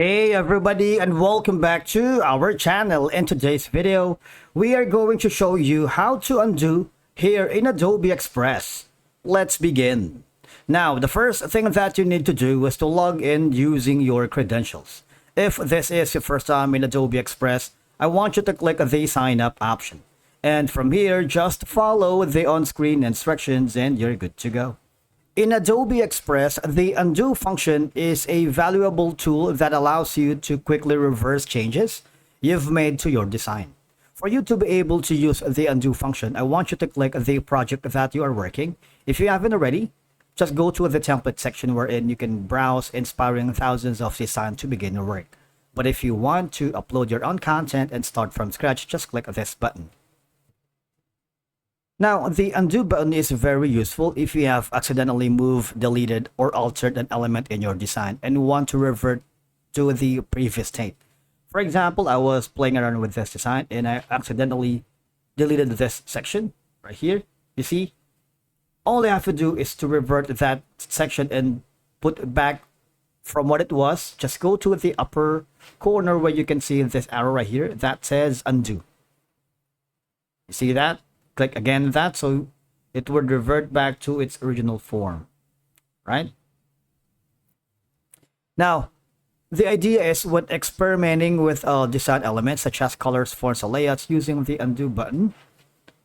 Hey everybody, and welcome back to our channel. In today's video, we are going to show you how to undo here in Adobe Express. Let's begin. Now, the first thing that you need to do is to log in using your credentials. If this is your first time in Adobe Express, I want you to click the sign up option. And from here, just follow the on-screen instructions and you're good to go. In Adobe Express, the undo function is a valuable tool that allows you to quickly reverse changes you've made to your design. For you to be able to use the undo function, I want you to click the project that you are working. If you haven't already, just go to the template section wherein you can browse inspiring thousands of designs to begin your work. But if you want to upload your own content and start from scratch, just click this button. Now, the undo button is very useful if you have accidentally moved, deleted, or altered an element in your design and want to revert to the previous state. For example, I was playing around with this design and I accidentally deleted this section right here. You see, all I have to do is to revert that section and put it back from what it was. Just go to the upper corner where you can see this arrow right here that says undo. You see that? Click again that so it would revert back to its original form, right? Now, the idea is when experimenting with design elements such as colors, fonts, and layouts, using the undo button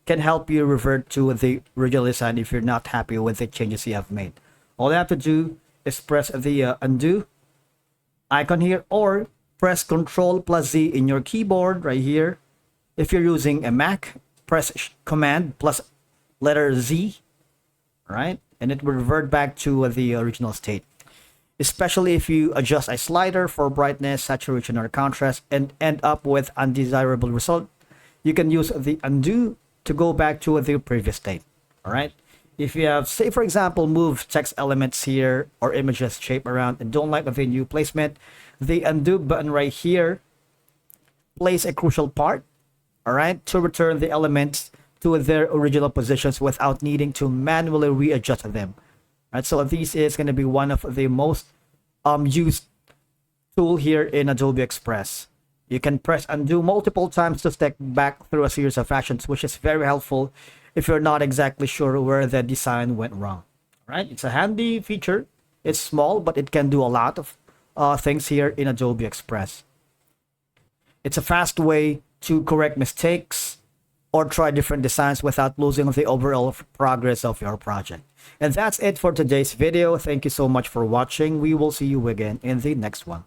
can help you revert to the original design if you're not happy with the changes you have made. All you have to do is press the undo icon here or press Ctrl+Z in your keyboard right here. If you're using a Mac, press Command plus letter Z, right? And it will revert back to the original state. Especially if you adjust a slider for brightness, saturation, or contrast and end up with undesirable result, you can use the undo to go back to the previous state, all right? If you have, say for example, move text elements here or images shape around and don't like the new placement, the undo button right here plays a crucial part, all right, to return the elements to their original positions without needing to manually readjust them. All right, so this is going to be one of the most used tool here in Adobe Express. You can press undo multiple times to step back through a series of actions, which is very helpful if you're not exactly sure where the design went wrong. All right, it's a handy feature. It's small, but it can do a lot of things here in Adobe Express. It's a fast way to correct mistakes or try different designs without losing the overall progress of your project. And that's it for today's video. Thank you so much for watching. We will see you again in the next one.